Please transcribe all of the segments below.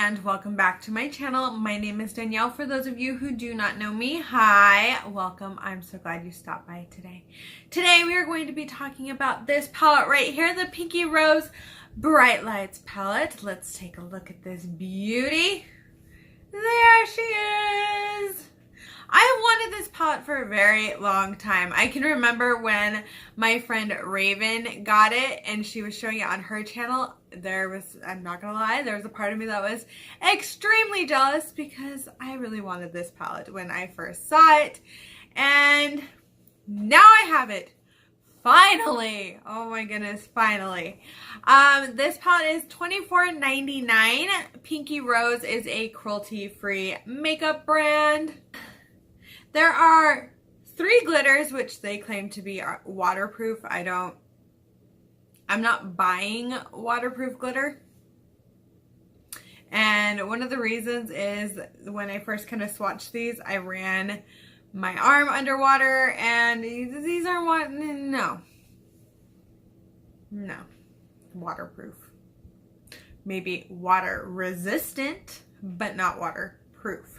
and welcome back to my channel. My name is Danielle. For those of you who do not know me, hi, welcome. I'm so glad you stopped by today. Today we are going to be talking about this palette right here, the Pinky Rose Bright Lights palette. Let's take a look at this beauty. There she is. I have wanted this palette for a very long time. I can remember when my friend Raven got it and she was showing it on her channel. I'm not gonna lie, there was a part of me that was extremely jealous because I really wanted this palette when I first saw it. And now I have it. Finally! Oh my goodness, finally. This palette is $24.99. Pinky Rose is a cruelty-free makeup brand. There are 3 glitters, which they claim to be waterproof. I'm not buying waterproof glitter. And one of the reasons is when I first kind of swatched these, I ran my arm underwater and these aren't no, waterproof. Maybe water resistant, but not waterproof.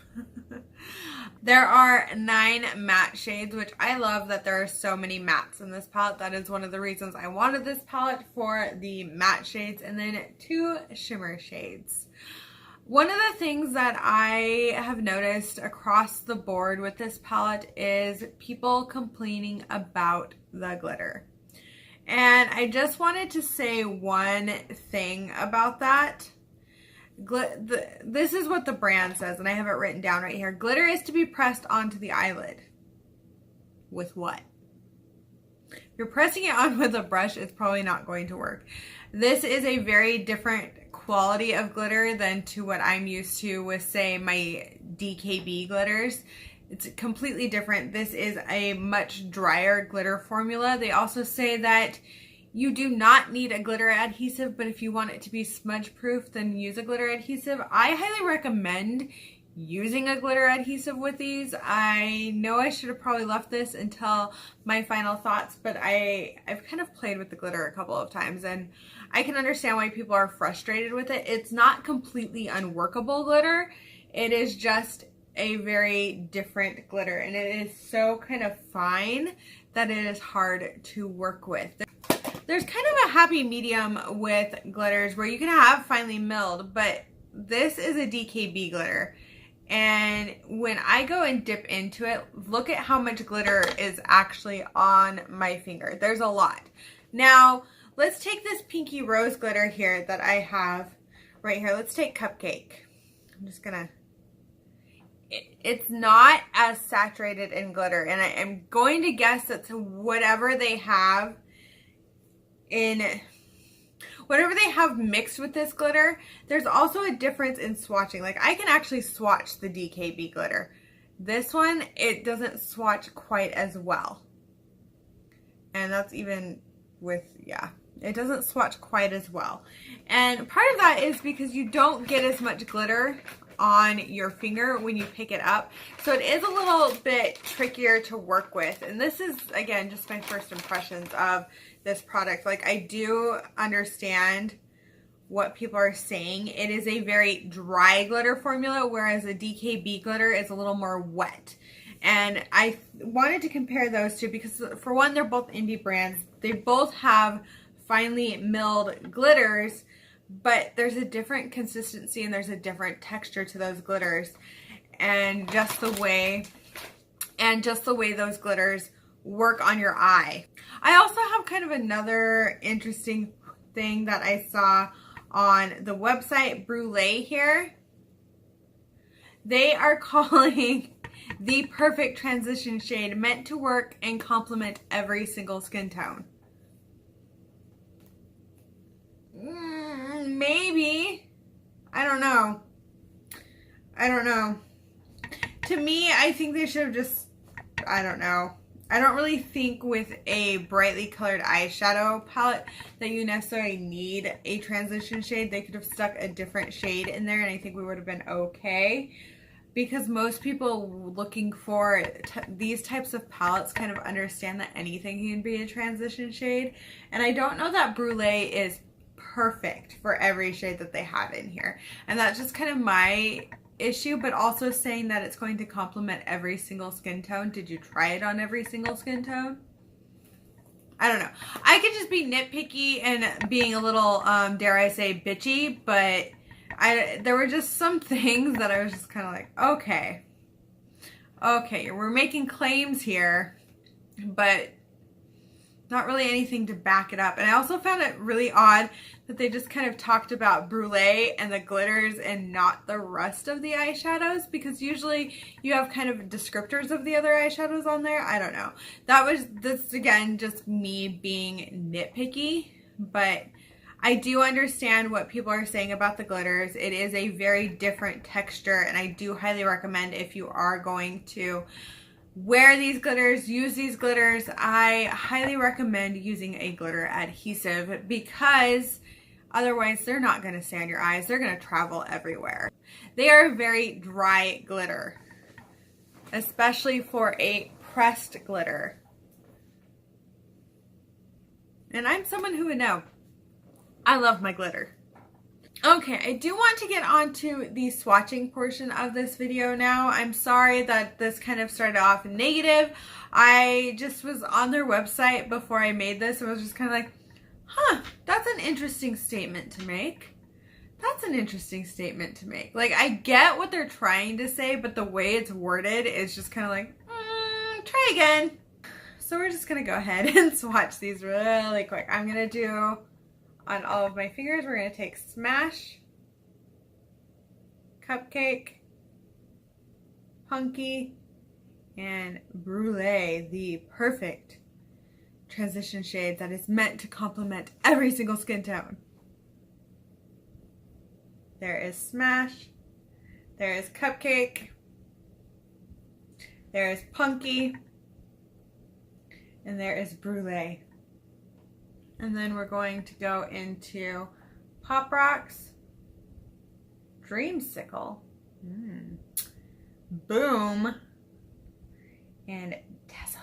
There are 9 matte shades, which I love that there are so many mattes in this palette. That is one of the reasons I wanted this palette, for the matte shades, and then 2 shimmer shades. One of the things that I have noticed across the board with this palette is people complaining about the glitter. And I just wanted to say one thing about that. This is what the brand says, and I have it written down right here. Glitter is to be pressed onto the eyelid. With what? If you're pressing it on with a brush, it's probably not going to work. This is a very different quality of glitter than to what I'm used to with, say, my DKB glitters. It's completely different. This is a much drier glitter formula. They also say that you do not need a glitter adhesive, but if you want it to be smudge proof, then use a glitter adhesive. I highly recommend using a glitter adhesive with these. I know I should have probably left this until my final thoughts, but I've kind of played with the glitter a couple of times and I can understand why people are frustrated with it. It's not completely unworkable glitter. It is just a very different glitter, and it is so kind of fine that it is hard to work with. There's kind of a happy medium with glitters where you can have finely milled, but this is a DKB glitter. And when I go and dip into it, look at how much glitter is actually on my finger. There's a lot. Now, let's take this Pinky Rose glitter here that I have right here. Let's take Cupcake. I'm just gonna... It's not as saturated in glitter, and I am going to guess that whatever they have mixed with this glitter, there's also a difference in swatching. Like, I can actually swatch the DKB glitter. This one, it doesn't swatch quite as well. And that's even with, yeah, it doesn't swatch quite as well. And part of that is because you don't get as much glitter on your finger when you pick it up. So it is a little bit trickier to work with. And this is, again, just my first impressions of this product. Like, I do understand what people are saying. It is a very dry glitter formula, whereas a DKB glitter is a little more wet. And I wanted to compare those two because, for one, they're both indie brands. They both have finely milled glitters, but there's a different consistency and there's a different texture to those glitters, and just the way those glitters work on your eye. I also have kind of another interesting thing that I saw on the website Brulee here. They are calling the perfect transition shade, meant to work and complement every single skin tone. Maybe. I don't know. To me, I think they should have just, I don't know. I don't really think with a brightly colored eyeshadow palette that you necessarily need a transition shade. They could have stuck a different shade in there and I think we would have been okay. Because most people looking for these types of palettes kind of understand that anything can be a transition shade. And I don't know that Brulee is perfect for every shade that they have in here. And that's just kind of my issue, but also saying that it's going to complement every single skin tone. Did you try it on every single skin tone? I don't know. I could just be nitpicky and being a little, dare I say, bitchy, but there were just some things that I was just kind of like, okay, we're making claims here, but not really anything to back it up. And I also found it really odd that they just kind of talked about brulee and the glitters and not the rest of the eyeshadows, because usually you have kind of descriptors of the other eyeshadows on there. I don't know. This again, just me being nitpicky, but I do understand what people are saying about the glitters. It is a very different texture, and I do highly recommend, if you are going to wear these glitters, use these glitters, I highly recommend using a glitter adhesive, because otherwise they're not going to stay on your eyes. They're going to travel everywhere. They are very dry glitter, especially for a pressed glitter. And I'm someone who would know. I love my glitter. Okay, I do want to get on to the swatching portion of this video now. I'm sorry that this kind of started off negative. I just was on their website before I made this and was just kind of like, huh, that's an interesting statement to make. That's an interesting statement to make. Like, I get what they're trying to say, but the way it's worded is just kind of like, try again. So we're just going to go ahead and swatch these really quick. I'm going to do on all of my fingers. We're going to take Smash, Cupcake, Punky, and Brulee, the perfect transition shade that is meant to complement every single skin tone. There is Smash, there is Cupcake, there is Punky, and there is Brulee. And then we're going to go into Pop Rocks, Dreamsicle, Boom, and Dazzle.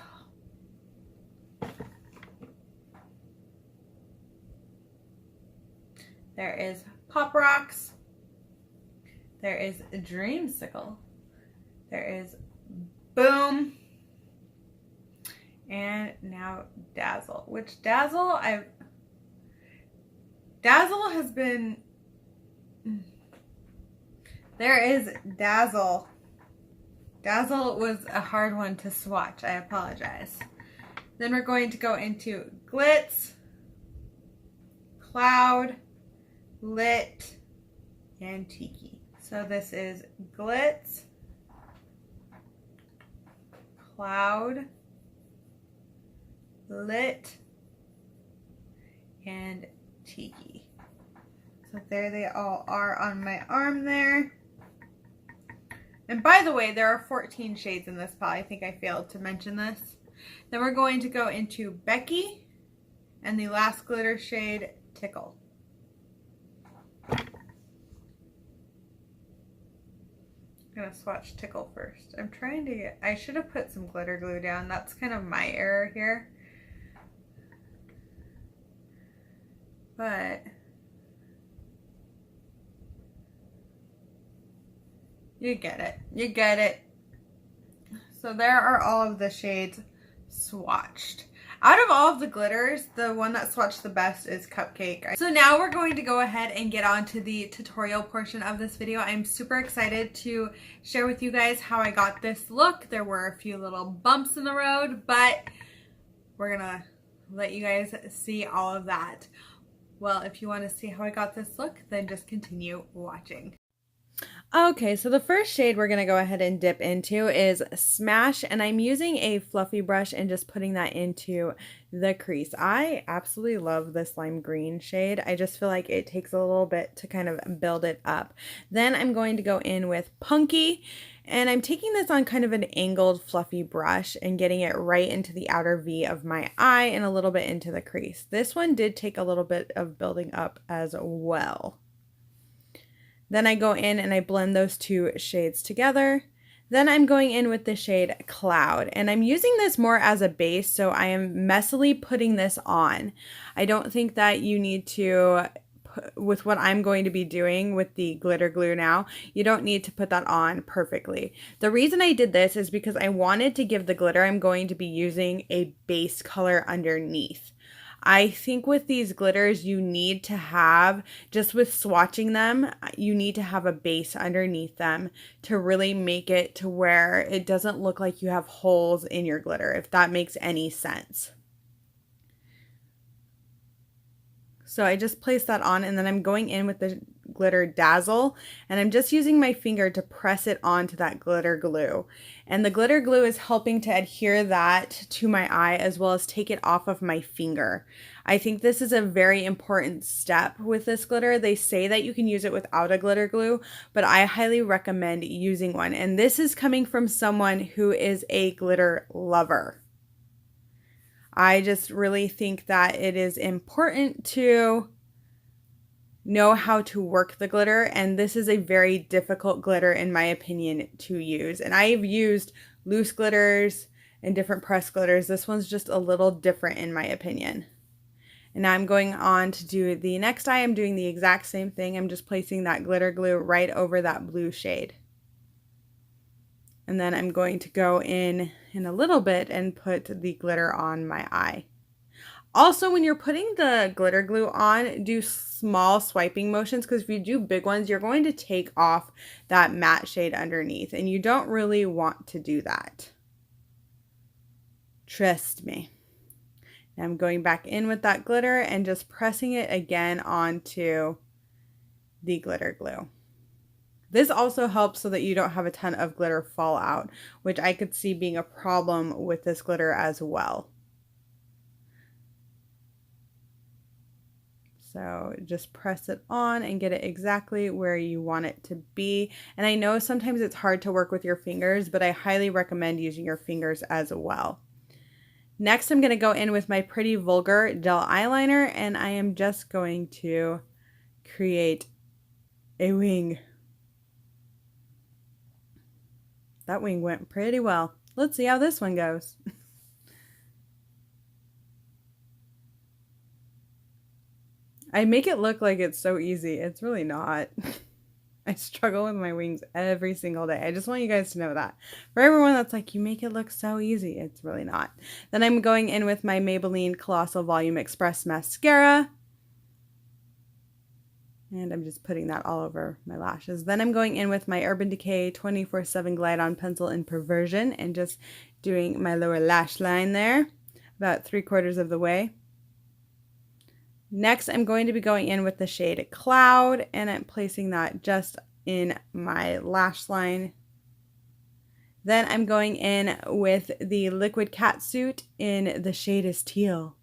There is Pop Rocks, there is Dreamsicle, there is Boom, and now Dazzle, which Dazzle has been, there is Dazzle. Dazzle was a hard one to swatch. I apologize. Then we're going to go into Glitz, Cloud, Lit, and Tiki. So this is Glitz, Cloud, Lit, and Tiki. So there they all are on my arm there. And by the way, there are 14 shades in this palette. I think I failed to mention this. Then we're going to go into Becky and the last glitter shade, Tickle. I'm going to swatch Tickle first. I'm trying to get, I should have put some glitter glue down. That's kind of my error here. But you get it. You get it. So there are all of the shades swatched. Out of all of the glitters, the one that swatched the best is Cupcake. So now we're going to go ahead and get on to the tutorial portion of this video. I'm super excited to share with you guys how I got this look. There were a few little bumps in the road, but we're gonna let you guys see all of that. Well, if you want to see how I got this look, then just continue watching. Okay, so the first shade we're going to go ahead and dip into is Smash, and I'm using a fluffy brush and just putting that into the crease. I absolutely love this lime green shade. I just feel like it takes a little bit to kind of build it up. Then I'm going to go in with Punky, and I'm taking this on kind of an angled fluffy brush and getting it right into the outer V of my eye and a little bit into the crease. This one did take a little bit of building up as well. Then I go in and I blend those two shades together. Then I'm going in with the shade Cloud, and I'm using this more as a base, so I am messily putting this on. I don't think that you need to with what I'm going to be doing with the glitter glue now, you don't need to put that on perfectly. The reason I did this is because I wanted to give the glitter I'm going to be using a base color underneath. I think with these glitters, you need to have, just with swatching them, you need to have a base underneath them to really make it to where it doesn't look like you have holes in your glitter, if that makes any sense. So I just placed that on, and then I'm going in with the glitter dazzle, and I'm just using my finger to press it onto that glitter glue. And the glitter glue is helping to adhere that to my eye as well as take it off of my finger. I think this is a very important step with this glitter. They say that you can use it without a glitter glue, but I highly recommend using one. And this is coming from someone who is a glitter lover. I just really think that it is important to know how to work the glitter, and this is a very difficult glitter in my opinion to use. And I've used loose glitters and different pressed glitters. This one's just a little different in my opinion. And now I'm going on to do the next eye. I'm doing the exact same thing. I'm just placing that glitter glue right over that blue shade. And then I'm going to go in a little bit and put the glitter on my eye. Also, when you're putting the glitter glue on, do small swiping motions, because if you do big ones, you're going to take off that matte shade underneath, and you don't really want to do that. Trust me. I'm going back in with that glitter and just pressing it again onto the glitter glue. This also helps so that you don't have a ton of glitter fall out, which I could see being a problem with this glitter as well. So just press it on and get it exactly where you want it to be. And I know sometimes it's hard to work with your fingers, but I highly recommend using your fingers as well. Next, I'm going to go in with my pretty Vulgar gel eyeliner, and I am just going to create a wing. That wing went pretty well. Let's see how this one goes. I make it look like it's so easy. It's really not. I struggle with my wings every single day. I just want you guys to know that. For everyone that's like, you make it look so easy, it's really not. Then I'm going in with my Maybelline Colossal Volume Express Mascara. And I'm just putting that all over my lashes. Then I'm going in with my Urban Decay 24/7 Glide On Pencil in Perversion and just doing my lower lash line there, about 3/4 of the way. Next, I'm going to be going in with the shade Cloud, and I'm placing that just in my lash line. Then I'm going in with the Liquid Catsuit in the shade is Teal,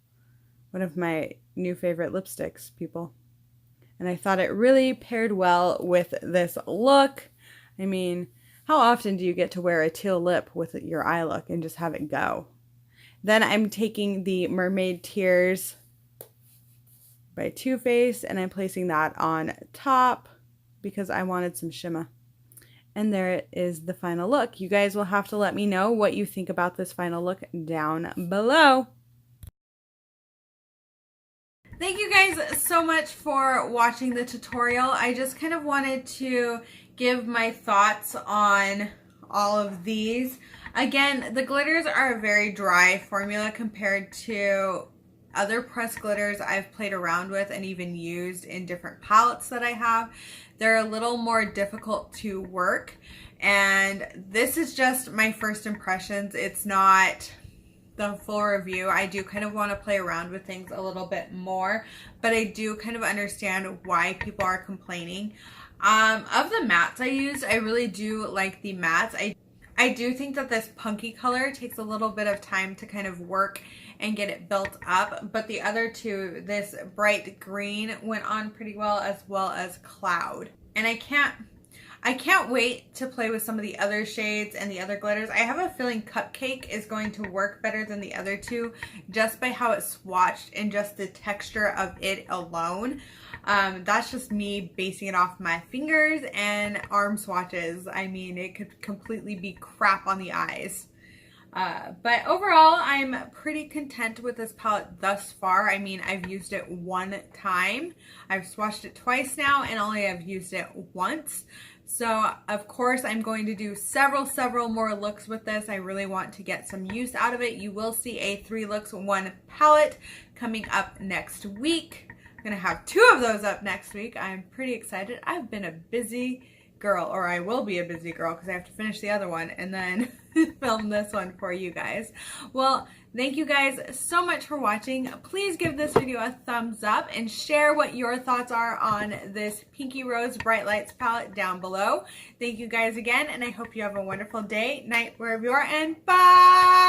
one of my new favorite lipsticks, people. And I thought it really paired well with this look. I mean, how often do you get to wear a teal lip with your eye look and just have it go? Then I'm taking the Mermaid Tears by Too Faced, and I'm placing that on top because I wanted some shimmer. And there is the final look. You guys will have to let me know what you think about this final look down below. Thank you guys so much for watching the tutorial. I just kind of wanted to give my thoughts on all of these. Again, the glitters are a very dry formula compared to other pressed glitters I've played around with and even used in different palettes that I have. They're a little more difficult to work, and this is just my first impressions. It's not the full review. I do kind of want to play around with things a little bit more, but I do kind of understand why people are complaining. Of the mattes I used, I really do like the mattes. I do think that this punky color takes a little bit of time to kind of work and get it built up, but the other two, this bright green went on pretty well as Cloud. And I can't wait to play with some of the other shades and the other glitters. I have a feeling Cupcake is going to work better than the other two just by how it's swatched and just the texture of it alone. That's just me basing it off my fingers and arm swatches. I mean, it could completely be crap on the eyes. But overall, I'm pretty content with this palette thus far. I mean, I've used it one time. I've swatched it twice now and only have used it once. So, of course, I'm going to do several more looks with this. I really want to get some use out of it. You will see a 3 looks 1 palette coming up next week. I'm going to have 2 of those up next week. I'm pretty excited. I've been a busy girl, or I will be a busy girl because I have to finish the other one and then film this one for you guys. Well, thank you guys so much for watching. Please give this video a thumbs up and share what your thoughts are on this Pinky Rose Bright Lights palette down below. Thank you guys again, and I hope you have a wonderful day, night, wherever you are, and bye!